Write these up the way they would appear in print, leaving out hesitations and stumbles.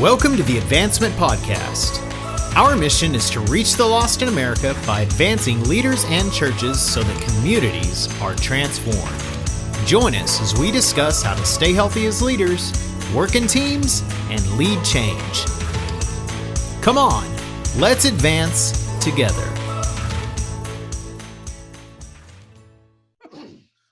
Welcome to the Advancement Podcast. Our mission is to reach the lost in America by advancing leaders and churches so that communities are transformed. Join us as we discuss how to stay healthy as leaders, work in teams, and lead change. Come on, let's advance together.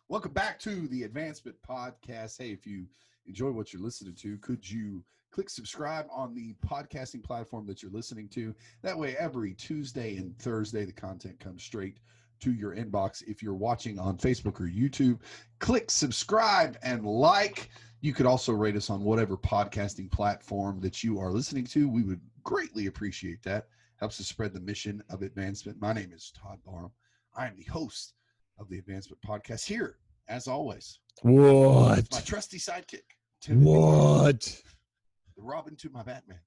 Welcome back to the Advancement Podcast. Hey, if you enjoy what you're listening to, could you click subscribe on the podcasting platform that you're listening to? That way, every Tuesday and Thursday, the content comes straight to your inbox. If you're watching on Facebook or YouTube, click subscribe and like. You could also rate us on whatever podcasting platform that you are listening to. We would greatly appreciate that. Helps us spread the mission of advancement. My name is Todd Barham. I am the host of the Advancement Podcast here, as always. What? My trusty sidekick, Tim. What? The Robin to my Batman.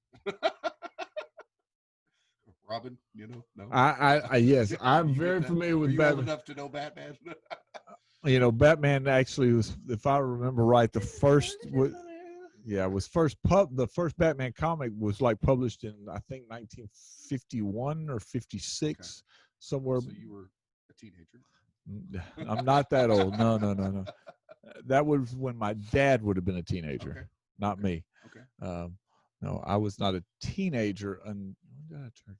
Robin, you know? No. I yes, I'm very familiar with Batman. Enough to know Batman. You know, Batman actually was, if I remember right, the first Batman comic was like published in, I think, 1951 or 56, okay. Somewhere. So you were a teenager? I'm not that old. No. That was when my dad would have been a teenager, okay. Not me. Okay. No, I was not a teenager. When did I turn?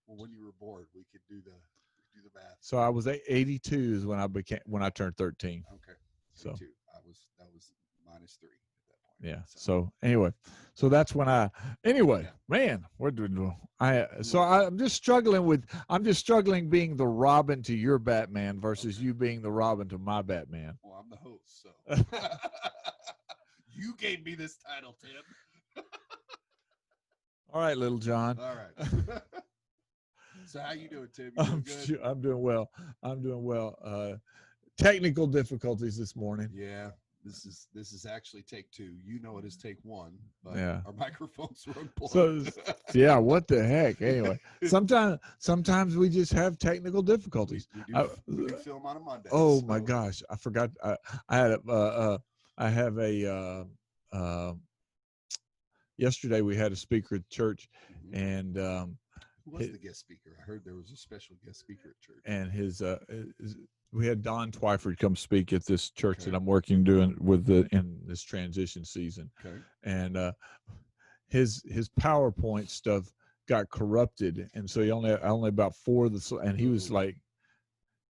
Well, when you were born, we could do the math. So I was 82 is when I turned 13. Okay. So that was -3 at that point. Yeah. So anyway, that's when man, we're doing. I'm just struggling being the Robin to your Batman versus you being the Robin to my Batman. Well, I'm the host, so you gave me this title, Tim. All right, Little John. All right. So how you doing, Tim? You doing good? I'm doing well. Technical difficulties this morning. Yeah. This is actually take 2. You know it is take 1, but yeah. Our microphones were unplugged. So yeah, what the heck? Anyway, sometimes we just have technical difficulties. We do film on a Monday. Oh my gosh, I forgot. Yesterday we had a speaker at church, mm-hmm. And who was the guest speaker? I heard there was a special guest speaker at church. And we had Don Twyford come speak at this church that I'm working in this transition season. Okay. And his PowerPoint stuff got corrupted, and so he only about 4 of the, and he was like,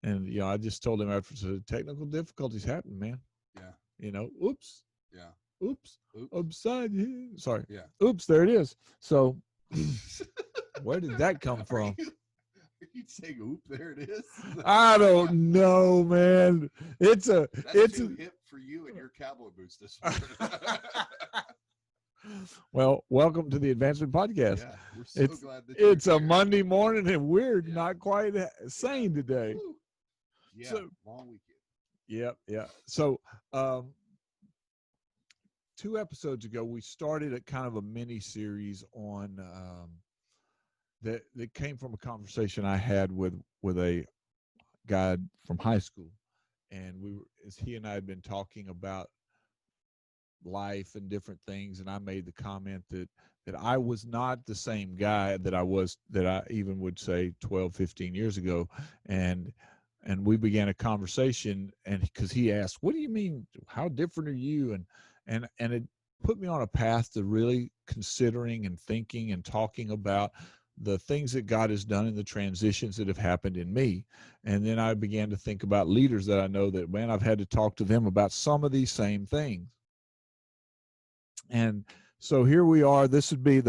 and I just told him after, so technical difficulties happen, man. Yeah. Oops. Yeah. Oops. Upside here. Sorry. Yeah. Oops. There it is. So, where did that come from? You'd say, "Oop, there it is." I don't know, man. It's too hip for you and your cowboy boots this morning. Well, welcome to the Advancement Podcast. Yeah, we're so glad that it's a Monday morning and we're not quite sane today. Woo. Yeah, long weekend. Yeah. So, 2 episodes ago, we started a kind of a mini series on that came from a conversation I had with a guy from high school, and he and I had been talking about life and different things, and I made the comment that I was not the same guy that I even would say 12, 15 years ago, and we began a conversation, and because he asked, "What do you mean? How different are you?" And it put me on a path to really considering and thinking and talking about the things that God has done and the transitions that have happened in me. And then I began to think about leaders that I know that, man, I've had to talk to them about some of these same things. And so here we are. This would be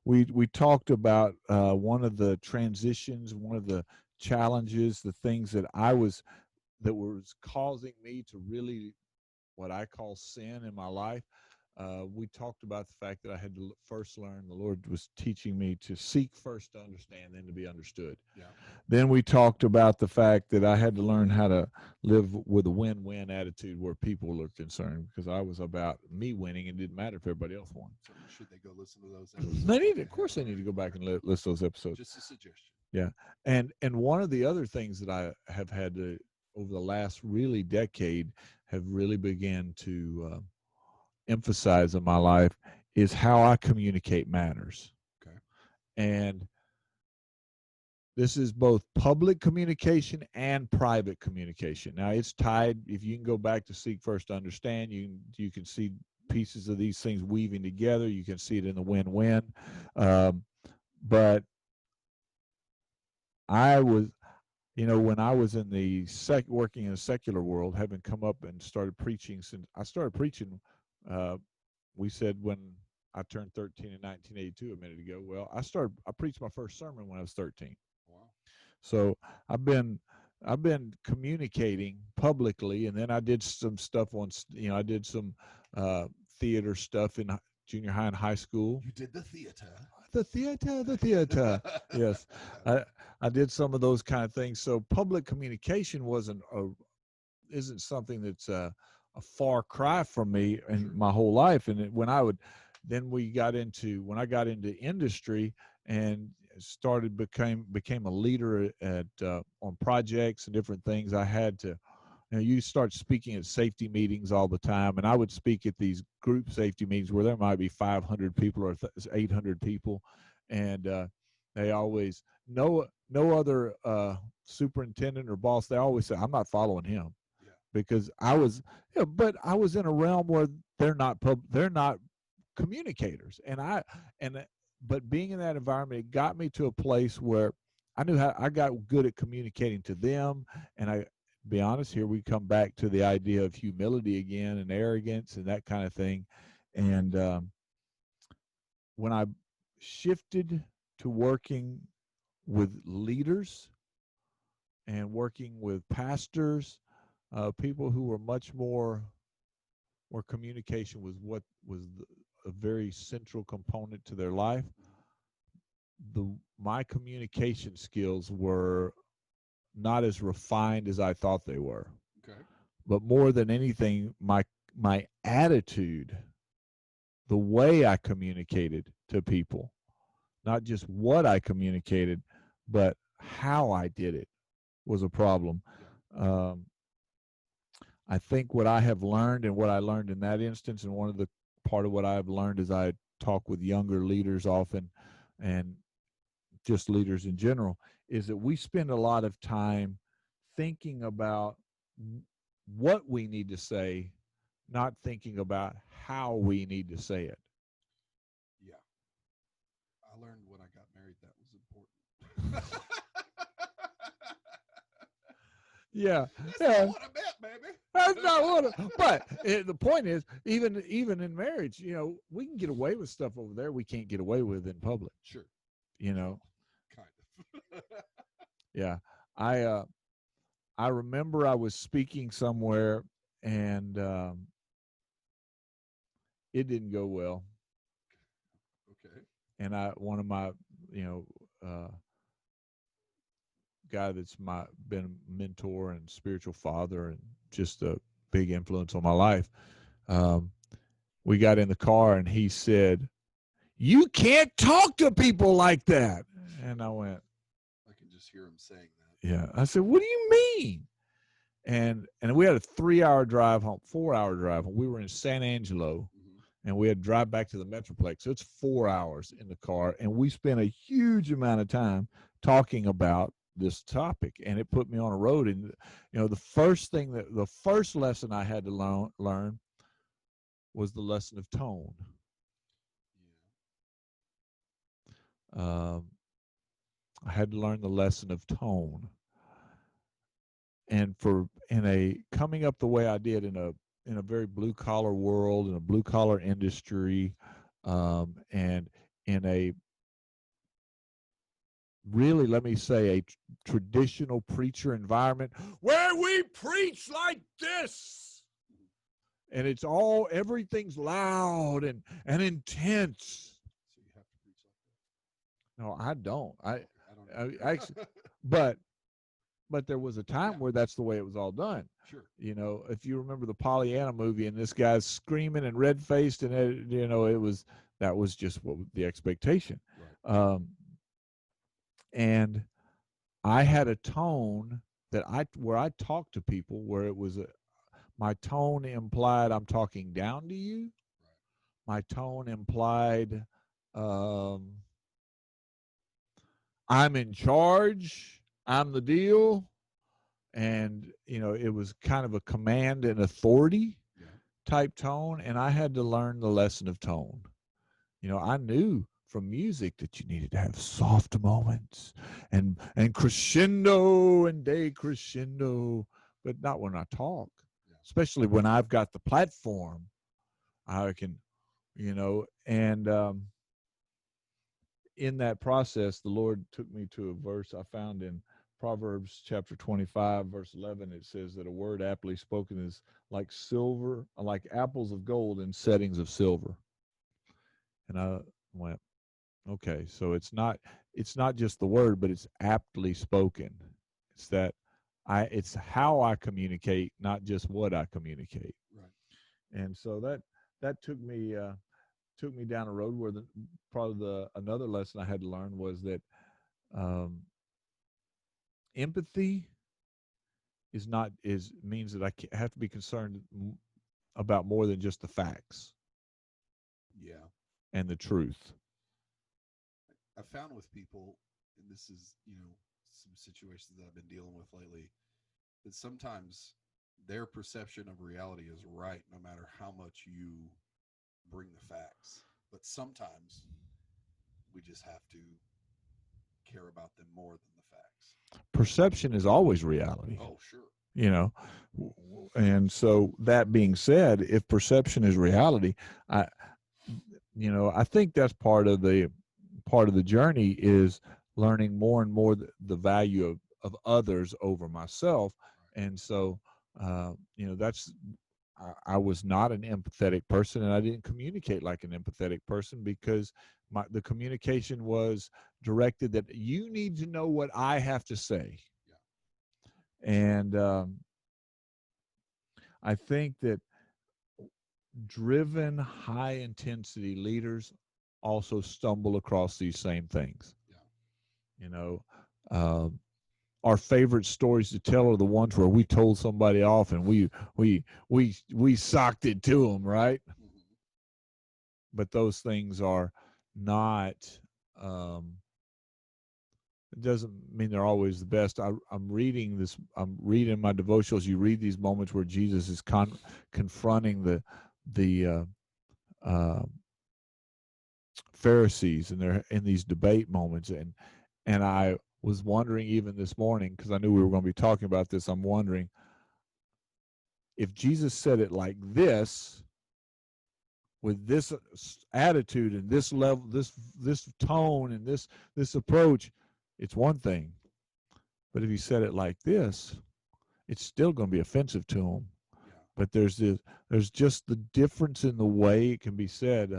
we talked about one of the transitions, one of the challenges, the things that was causing me to really what I call sin in my life. We talked about the fact that I had to first learn. The Lord was teaching me to seek first to understand, then to be understood. Yeah. Then we talked about the fact that I had to learn how to live with a win-win attitude where people are concerned, because I was about me winning. It didn't matter if everybody else won. So should they go listen to those episodes? Of course they need to go back and listen to those episodes. Just a suggestion. Yeah. And one of the other things that I have had to, over the last really decade, have really began to emphasize in my life is how I communicate matters. Okay. And this is both public communication and private communication. Now, it's tied. If you can go back to Seek First to Understand, you can see pieces of these things weaving together. You can see it in the win-win. But I was, when I was in the working in the secular world, having come up and started preaching since I started preaching, we said when I turned 13 in 1982 a minute ago. Well, I preached my first sermon when I was 13. Wow. So I've been communicating publicly, and then I did some stuff I did some theater stuff in junior high and high school. You did the theater. The theater. Yes, I did some of those kind of things. So public communication isn't something that's a far cry from me in my whole life. And when I got into industry and became a leader at on projects and different things, I had to. You start speaking at safety meetings all the time, and I would speak at these group safety meetings where there might be 500 people or 800 people, and they always no other superintendent or boss. They always say, "I'm not following him," because I was, but I was in a realm where they're not communicators, but being in that environment, it got me to a place where I knew how I got good at communicating to them, and be honest, here we come back to the idea of humility again and arrogance and that kind of thing. And when I shifted to working with leaders and working with pastors, people who were much more where communication was what was a very central component to their life, my communication skills were not as refined as I thought they were. Okay. But more than anything, my attitude, the way I communicated to people, not just what I communicated, but how I did it was a problem. I think what I have learned and what I learned in that instance, and one of the part of what I've learned as I talk with younger leaders often and just leaders in general, is that we spend a lot of time thinking about what we need to say, not thinking about how we need to say it. Yeah. I learned when I got married that was important. Yeah. That's not what I meant, baby. That's not what but the point is, even in marriage, we can get away with stuff over there we can't get away with in public. Sure. Kind of. Yeah. I remember I was speaking somewhere and it didn't go well. Okay. And one of my, guy that's been a mentor and spiritual father and just a big influence on my life. We got in the car and he said, "You can't talk to people like that." And I went, I can just hear him saying that. Yeah. I said, "What do you mean?" And we had a 3-hour drive home, 4-hour drive home. We were in San Angelo, and we had to drive back to the Metroplex. So it's 4 hours in the car, and we spent a huge amount of time talking about this topic, and it put me on a road. And the first lesson I had to learn was the lesson of tone. I had to learn the lesson of tone, and coming up the way I did in a very blue collar world, in a blue collar industry, and in a really, let me say, a traditional preacher environment where we preach like this, and everything's loud and intense. So you have to preach like that? No, I don't. I don't actually, but there was a time where that's the way it was all done. Sure. If you remember the Pollyanna movie, and this guy's screaming and red faced, and that was just what the expectation. Right. And I had a tone where I talked to people where it was my tone implied I'm talking down to you, my tone implied um, I'm in charge, I'm the deal, and it was kind of a command and authority Yeah. type tone, and I had to learn the lesson of tone. I knew from music that you needed to have soft moments and crescendo and decrescendo, but not when I talk. Yeah. Especially when I've got the platform, I can, and in that process, the Lord took me to a verse I found in Proverbs chapter 25, verse 11. It says that a word aptly spoken is like silver, like apples of gold in settings of silver. And I went, okay, so it's not just the word, but it's aptly spoken. It's that it's how I communicate, not just what I communicate. Right. And so that took me down a road where another lesson I had to learn was that um, empathy means that I have to be concerned about more than just the facts Yeah. and the truth. I found with people, and this is, some situations that I've been dealing with lately, that sometimes their perception of reality is right no matter how much you bring the facts. But sometimes we just have to care about them more than the facts. Perception is always reality. Oh, sure. you know and so that being said, if perception is reality, I I think that's part of the journey is learning more and more the value of others over myself. And so that's I was not an empathetic person, and I didn't communicate like an empathetic person because the communication was directed that you need to know what I have to say. And I think that driven, high intensity leaders also stumble across these same things. Yeah. You know, um, our favorite stories to tell are the ones where we told somebody off and we socked it to them, right? Mm-hmm. But those things are not. Um, it doesn't mean they're always the best. I'm reading this. I'm reading my devotionals. You read these moments where Jesus is confronting the uh, Pharisees, and they're in these debate moments, and I was wondering even this morning, because I knew we were going to be talking about this. I'm wondering if Jesus said it like this, with this attitude and this level, this tone and this approach, it's one thing. But if he said it like this, it's still going to be offensive to him. Yeah. But there's just the difference in the way it can be said.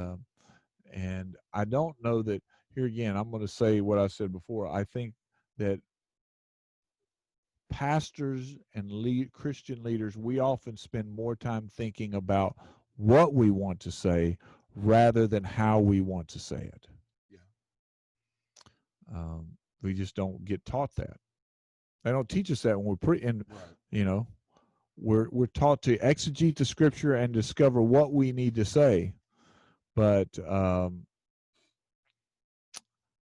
And I don't know that, here again, I'm going to say what I said before. I think that pastors and Christian leaders, we often spend more time thinking about what we want to say rather than how we want to say it. Yeah. We just don't get taught that. They don't teach us that when we're and Right. We're taught to exegete the scripture and discover what we need to say. But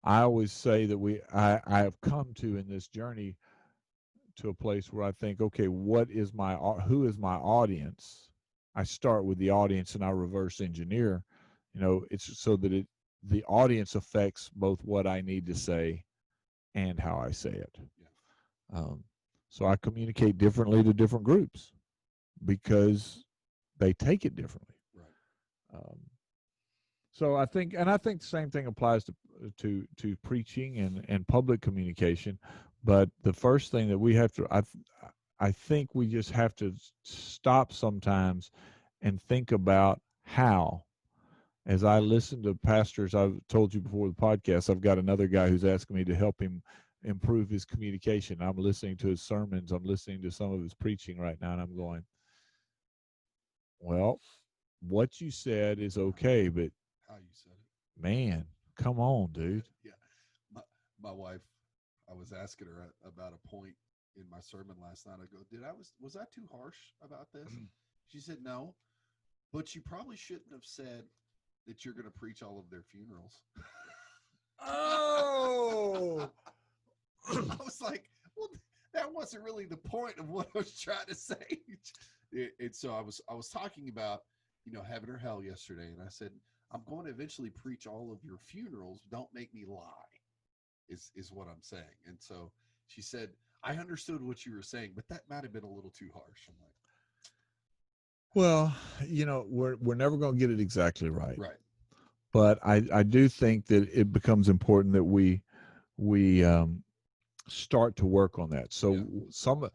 I always say that I have come to, in this journey, to a place where I think, okay, who is my audience? I start with the audience and I reverse engineer. It's so that the audience affects both what I need to say and how I say it. Yeah. So I communicate differently to different groups because they take it differently. Right. So I think the same thing applies to preaching and public communication. But the first thing that we have to, I think we just have to stop sometimes and think about how. As I listen to pastors, I've told you before the podcast, I've got another guy who's asking me to help him improve his communication. I'm listening to his sermons. I'm listening to some of his preaching right now, and I'm going, well, what you said is okay, but How you said it. man, come on, dude. Yeah. My wife, I was asking her about a point in my sermon last night. I go, was I too harsh about this? She said, no, but you probably shouldn't have said that you're going to preach all of their funerals. Oh. I was like, well, that wasn't really the point of what I was trying to say. And so I was talking about, heaven or hell yesterday. And I said, I'm going to eventually preach all of your funerals. Don't make me lie is what I'm saying. And so she said, I understood what you were saying, but that might've been a little too harsh. I'm like, Well, we're never going to get it exactly right. right. But I do think that it becomes important that we start to work on that. So some of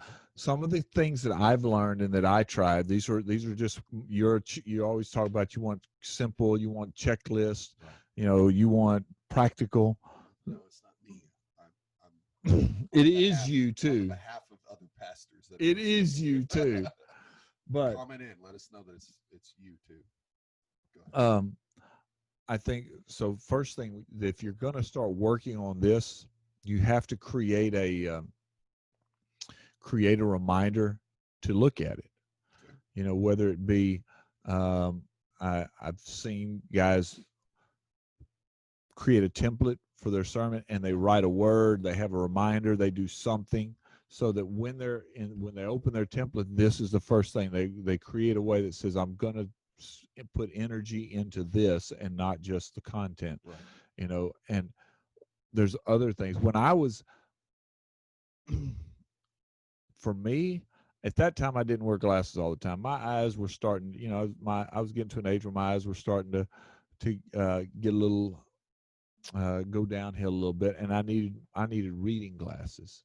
the things that I've learned and that I tried, these are just you always talk about, you want simple, you want checklist, you want practical. No, it's not me. I'm it is you too. On behalf of other pastors. It is you too. But comment in, let us know that it's you too. Go ahead. I think so. First thing, if you're going to start working on this, you have to create a reminder to look at it. Whether it be, I've seen guys create a template for their sermon and they write a word, they have a reminder, they do something so that when they open their template, this is the first thing they create a way that says, I'm going to put energy into this and not just the content. Right. And there's other things. When I was, for me, at that time, I didn't wear glasses all the time. My eyes were starting, I was getting to an age where my eyes were starting to get a little, go downhill a little bit, and I needed reading glasses.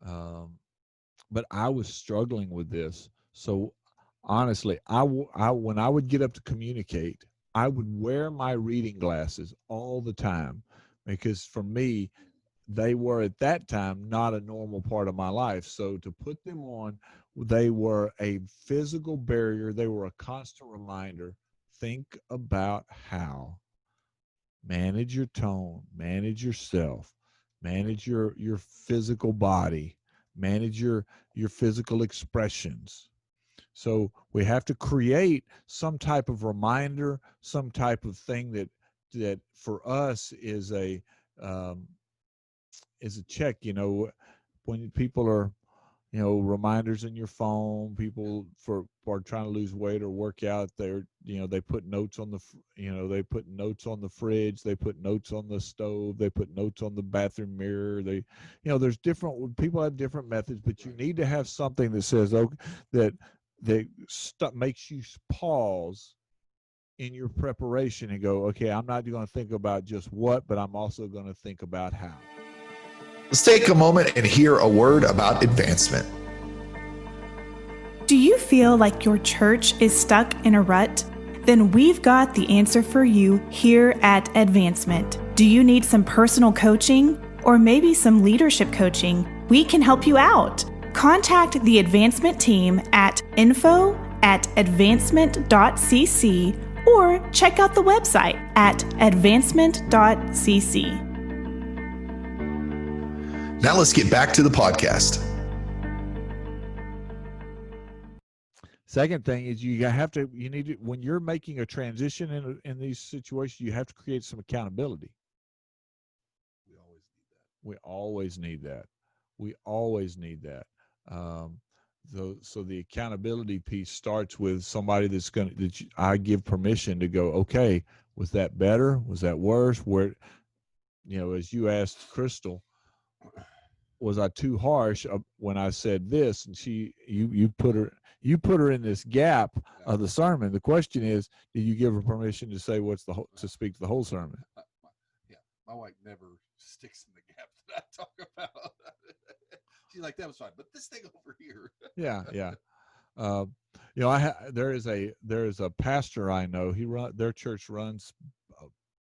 But I was struggling with this. So honestly, I when I would get up to communicate, I would wear my reading glasses all the time, because for me, they were at that time not a normal part of my life. So to put them on, they were a physical barrier. They were a constant reminder. Think about how. Manage your tone, manage yourself, manage your physical body, manage your physical expressions. So we have to create some type of reminder, some type of thing that for us is a check. When people are, reminders in your phone, people are trying to lose weight or work out, they put notes on they put notes on the fridge, they put notes on the stove, they put notes on the bathroom mirror. There's different, people have different methods, but you need to have something that says, that makes you pause in your preparation and go, okay, I'm not going to think about just what, but I'm also going to think about how. Let's take a moment and hear a word about advancement. Do you feel like your church is stuck in a rut? Then we've got the answer for you here at Advancement. Do you need some personal coaching or maybe some leadership coaching? We can help you out. Contact the Advancement team at info@advancement.cc or check out the website at advancement.cc. Now let's get back to the podcast. Second thing is you need to, when you're making a transition in these situations, you have to create some accountability. We always need that. So the accountability piece starts with somebody I give permission to go, okay, was that better? Was that worse? Where, as you asked Crystal, was I too harsh when I said this? And you put her in this gap of the sermon. The question is, did you give her permission to say to speak to the whole sermon? My wife never sticks in the gap that I talk about. She's like, that was fine, but this thing over here. Yeah. There is a pastor I know. Their church runs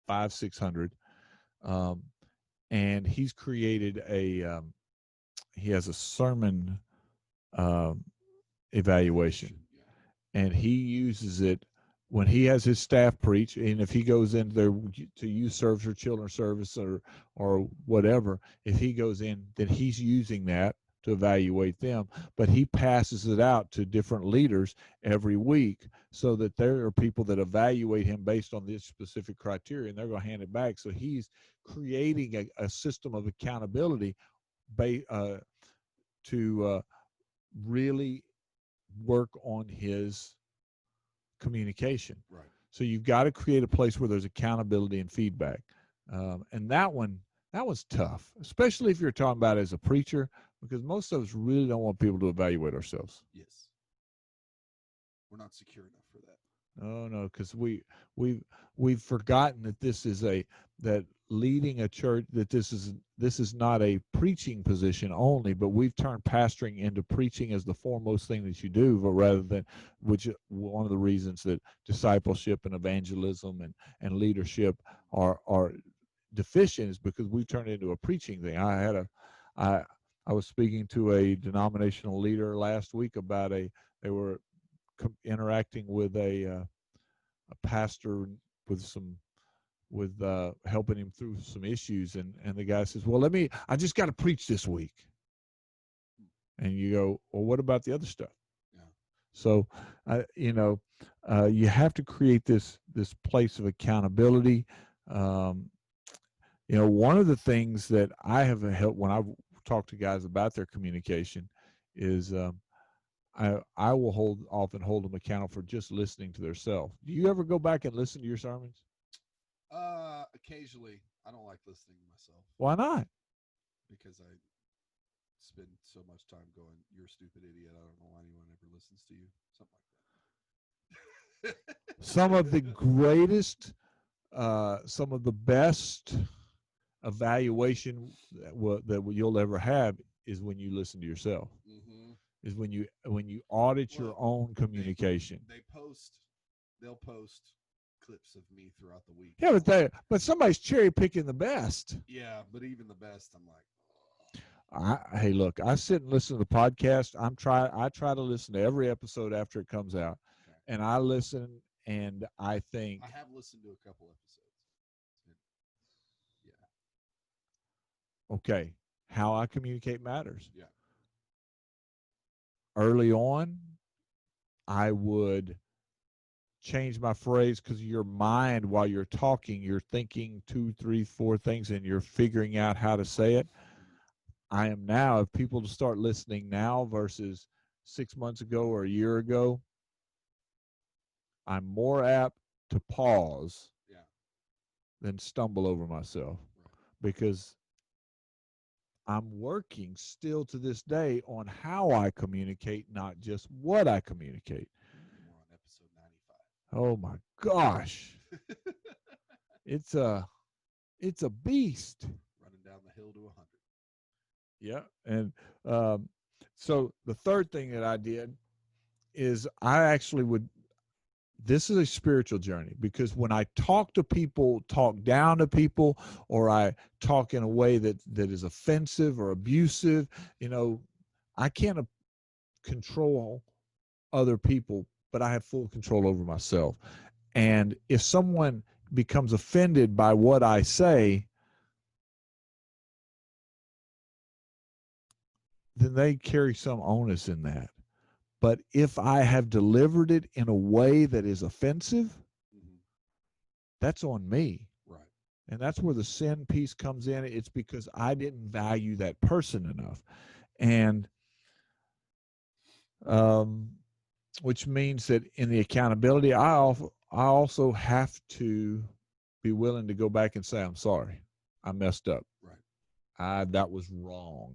500-600, and he's created he has a sermon evaluation, and he uses it when he has his staff preach, and if he goes in there to youth service or children's service or whatever, if he goes in, then he's using that to evaluate them, but he passes it out to different leaders every week so that there are people that evaluate him based on this specific criteria, and they're going to hand it back. So he's creating a system of accountability to really work on his communication. Right. So you've got to create a place where there's accountability and feedback. And that was tough, especially if you're talking about it as a preacher, because most of us really don't want people to evaluate ourselves. Yes. We're not secure enough for that. No, because we've forgotten that that leading a church, that this is not a preaching position only, but we've turned pastoring into preaching as the foremost thing that you do, but rather than, which one of the reasons that discipleship and evangelism and leadership are deficient is because we've turned it into a preaching thing. I was speaking to a denominational leader last week about they were interacting with a pastor with helping him through some issues, and the guy says, well, I just got to preach this week. And you go, well, what about the other stuff? Yeah. So you have to create this place of accountability. One of the things that I have helped when I've talked to guys about their communication is I will often hold them accountable for just listening to themselves. Do you ever go back and listen to your sermons? Occasionally. I don't like listening to myself. Why not? Because I spend so much time going, you're a stupid idiot. I don't know why anyone ever listens to you. Something like that. Some of the greatest, some of the best evaluation that you'll ever have is when you listen to yourself. Mm-hmm. Is when you audit your own communication. They'll post clips of me throughout the week. Yeah, but somebody's cherry picking the best. Yeah, but even the best, I'm like, hey, look, I sit and listen to the podcast. I try to listen to every episode after it comes out, okay. And I listen and I think. I have listened to a couple episodes. Yeah. Okay, how I communicate matters. Yeah. Early on, I would change my phrase because your mind, while you're talking, you're thinking 2, 3, 4 things and you're figuring out how to say it. I am now, if people to start listening now versus 6 months ago or a year ago, I'm more apt to pause than stumble over myself, because I'm working still to this day on how I communicate, not just what I communicate. We're on episode 95. Oh my gosh. It's a beast. Running down the hill to 100. Yeah. And so the third thing that I did is I actually this is a spiritual journey, because when I talk to people, talk down to people, or I talk in a way that is offensive or abusive, I can't control other people, but I have full control over myself. And if someone becomes offended by what I say, then they carry some onus in that. But if I have delivered it in a way that is offensive, that's on me. Right. And that's where the sin piece comes in. It's because I didn't value that person enough. And which means that in the accountability, I also have to be willing to go back and say, I'm sorry, I messed up. Right. That was wrong.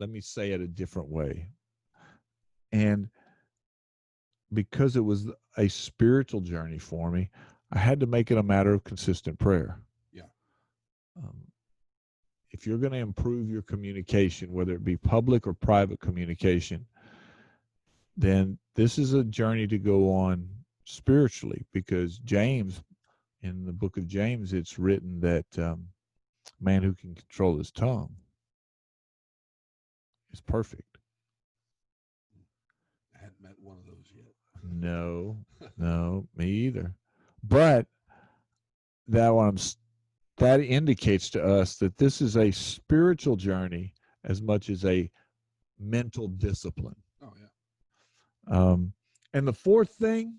Let me say it a different way. And because it was a spiritual journey for me, I had to make it a matter of consistent prayer. Yeah. If you're going to improve your communication, whether it be public or private communication, then this is a journey to go on spiritually, because James, in the book of James, it's written that man who can control his tongue is perfect. I hadn't met one of those yet. No, me either. But that indicates to us that this is a spiritual journey as much as a mental discipline. Oh yeah. And the fourth thing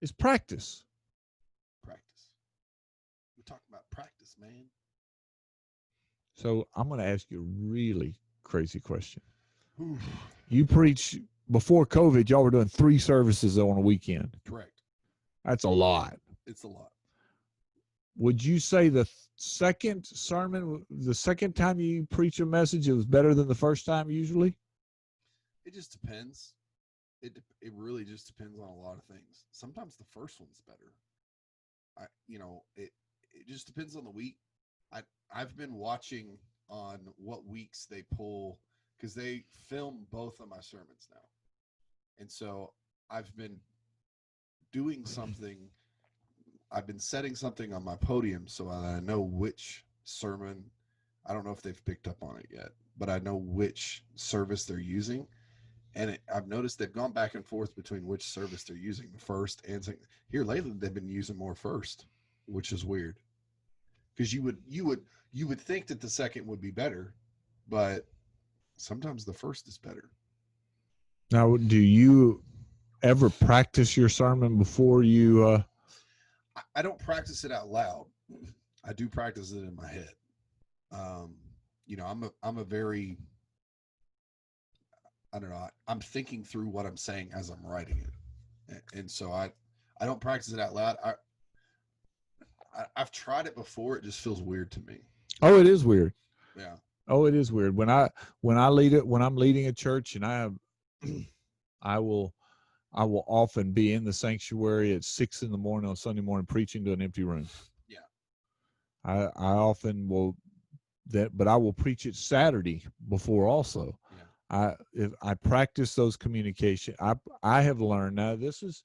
is practice. Practice. We're talking about practice, man. So I'm going to ask you a really crazy question. Oof. You preach, before COVID, y'all were doing 3 services on a weekend. Correct. That's a lot. It's a lot. Would you say the second sermon, the second time you preach a message, it was better than the first time usually? It just depends. It really just depends on a lot of things. Sometimes the first one's better. It just depends on the week. I've been watching on what weeks they pull, because they film both of my sermons now. And so I've been doing something. I've been setting something on my podium so that I know which sermon. I don't know if they've picked up on it yet, but I know which service they're using. And I've noticed they've gone back and forth between which service they're using, the first and second. Here lately, they've been using more first, which is weird. Because you would think that the second would be better, but sometimes the first is better. Now, do you ever practice your sermon before you? I don't practice it out loud. I do practice it in my head. I'm a very, I don't know. I'm thinking through what I'm saying as I'm writing it, and so I don't practice it out loud. I've tried it before. It just feels weird to me. Oh, it is weird. Yeah. Oh, it is weird. When I'm leading a church, and I will often be in the sanctuary at 6 a.m. on Sunday morning preaching to an empty room. Yeah. I often will but I will preach it Saturday before also. Yeah. If I practice those communication, I have learned now this is,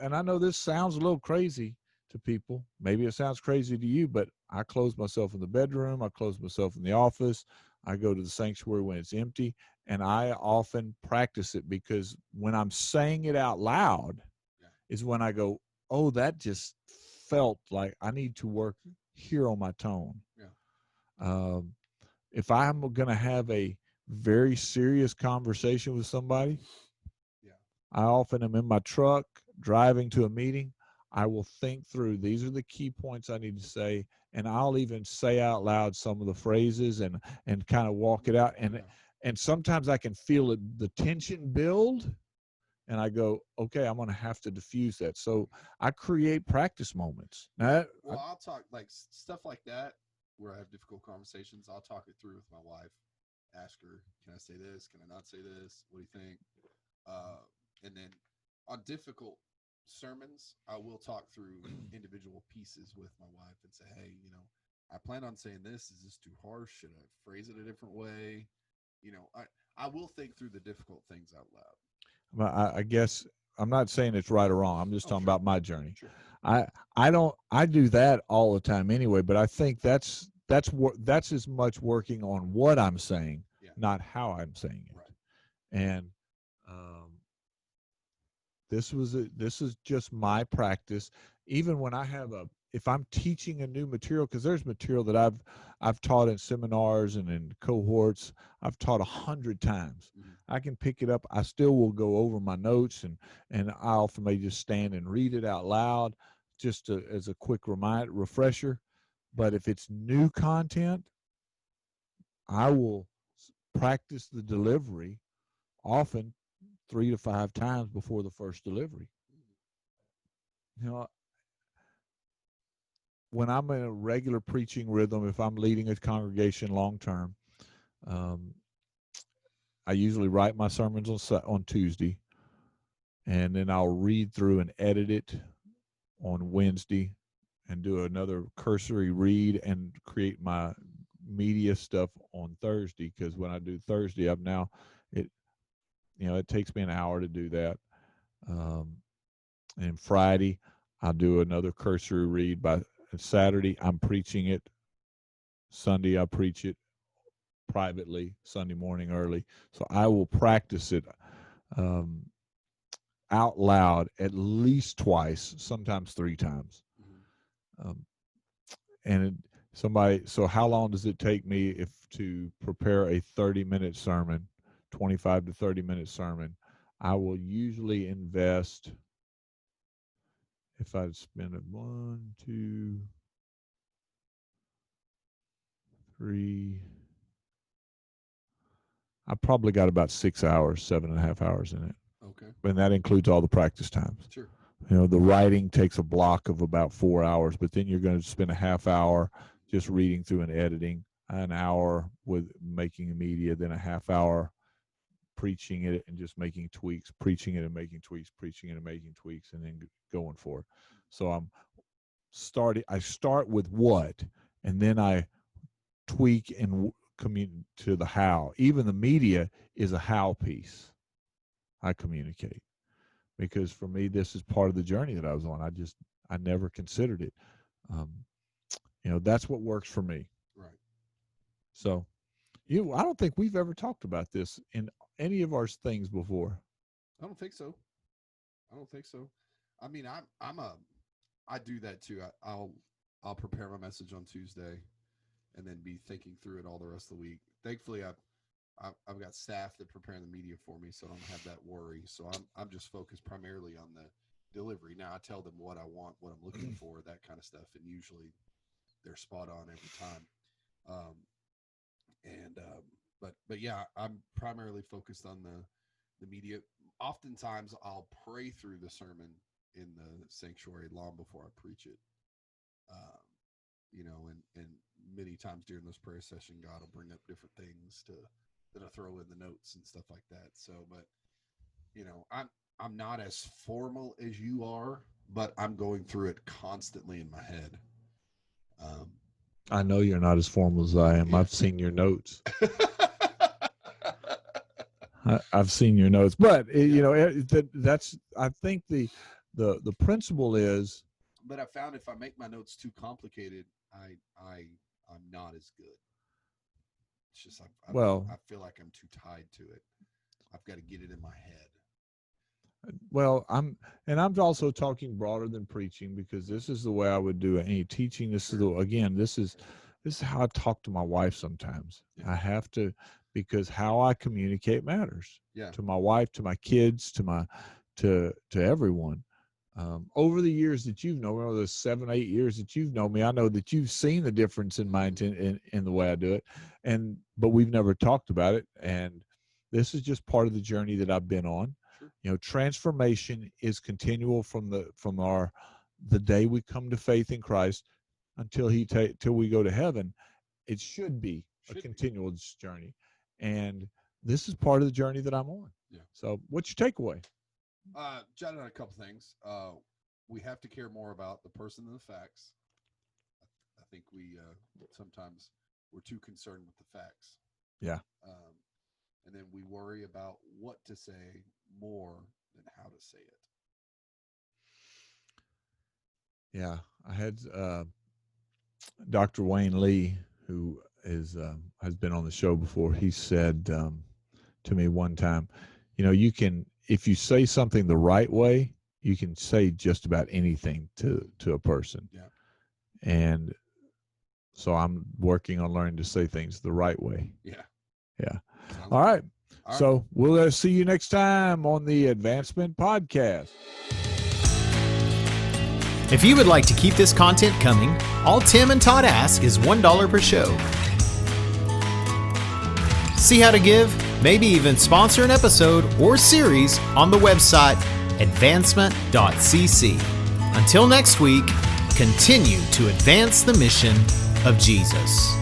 and I know this sounds a little crazy to people. Maybe it sounds crazy to you, but I close myself in the bedroom. I close myself in the office. I go to the sanctuary when it's empty, and I often practice it, because when I'm saying it out loud is when I go, oh, that just felt like I need to work here on my tone. Yeah. If I'm going to have a very serious conversation with somebody, I often am in my truck driving to a meeting. I will think through, these are the key points I need to say, and I'll even say out loud some of the phrases and kind of walk it out. And sometimes I can feel it, the tension build, and I go, okay, I'm going to have to diffuse that. So I create practice moments. I'll talk like stuff like that where I have difficult conversations. I'll talk it through with my wife, ask her, can I say this? Can I not say this? What do you think? And then on difficult sermons, I will talk through individual pieces with my wife and say, hey, I plan on saying this. Is this too harsh? Should I phrase it a different way? I will think through the difficult things out loud. I guess I'm not saying it's right or wrong. I'm just talking about my journey. Sure. I do that all the time anyway, but I think that's as much working on what I'm saying, not how I'm saying it. Right. And this is just my practice. Even when if I'm teaching a new material, because there's material that I've taught in seminars and in cohorts, I've taught 100 times. Mm-hmm. I can pick it up. I still will go over my notes, and I often may just stand and read it out loud, just as a quick refresher. But if it's new content, I will practice the delivery often 3 to 5 times before the first delivery. When I'm in a regular preaching rhythm, if I'm leading a congregation long term, I usually write my sermons on Tuesday, and then I'll read through and edit it on Wednesday, and do another cursory read and create my media stuff on Thursday. Because when I do Thursday, it takes me an hour to do that. And Friday, I'll do another cursory read. By Saturday, I'm preaching it. Sunday, I preach it privately, Sunday morning early. So I will practice it out loud at least twice, sometimes 3 times. So how long does it take me to prepare a 30-minute sermon, 25 to 30-minute sermon? I will usually invest, if I'd spend it 1, 2, 3, I probably got about 6 hours, 7.5 hours in it. Okay. And that includes all the practice times. Sure. The writing takes a block of about 4 hours, but then you're going to spend a half hour just reading through and editing, an hour with making the media, then a half hour preaching it and just making tweaks, preaching it and making tweaks, preaching it and making tweaks, and then going for it. So I start with what, and then I tweak and communicate to the how. Even the media is a how piece. I communicate, because for me, this is part of the journey that I was on. I never considered it. That's what works for me. Right. So, I don't think we've ever talked about this in any of our things before. I don't think so. I mean, I do that too. I'll prepare my message on Tuesday, and then be thinking through it all the rest of the week. Thankfully, I've got staff that prepare the media for me, so I don't have that worry. So I'm just focused primarily on the delivery. Now I tell them what I want, what I'm looking for, that kind of stuff, and usually they're spot on every time. But yeah, I'm primarily focused on the media. Oftentimes I'll pray through the sermon in the sanctuary long before I preach it. And many times during those prayer sessions, God will bring up different things that I throw in the notes and stuff like that. So, but I'm not as formal as you are, but I'm going through it constantly in my head. I know you're not as formal as I am. Yeah. I've seen your notes. I've seen your notes, but that's. I think the principle is. But I found if I make my notes too complicated, I'm not as good. It's just I feel like I'm too tied to it. I've got to get it in my head. Well, I'm also talking broader than preaching, because this is the way I would do any teaching. This is how I talk to my wife sometimes. Yeah. I have to, because how I communicate matters. Yeah. To my wife, to my kids, to everyone. Over the years that you've known me, over the 7, 8 years that you've known me, I know that you've seen the difference in my intent in the way I do it, but we've never talked about it. And this is just part of the journey that I've been on. Sure. Transformation is continual from the day we come to faith in Christ until we go to heaven. It should be a continual journey, and this is part of the journey that I'm on. Yeah. So, what's your takeaway? Jotted down a couple things. We have to care more about the person than the facts. I think sometimes we're too concerned with the facts. Yeah. And then we worry about what to say more than how to say it. Yeah. I had Dr. Wayne Lee, who has been on the show before. He said to me one time, if you say something the right way, you can say just about anything to a person. Yeah. And so I'm working on learning to say things the right way. Yeah. Yeah. All right. So we'll see you next time on the Advancement Podcast. If you would like to keep this content coming, all Tim and Todd ask is $1 per show. See how to give, maybe even sponsor an episode or series on the website advancement.cc. Until next week, continue to advance the mission of Jesus.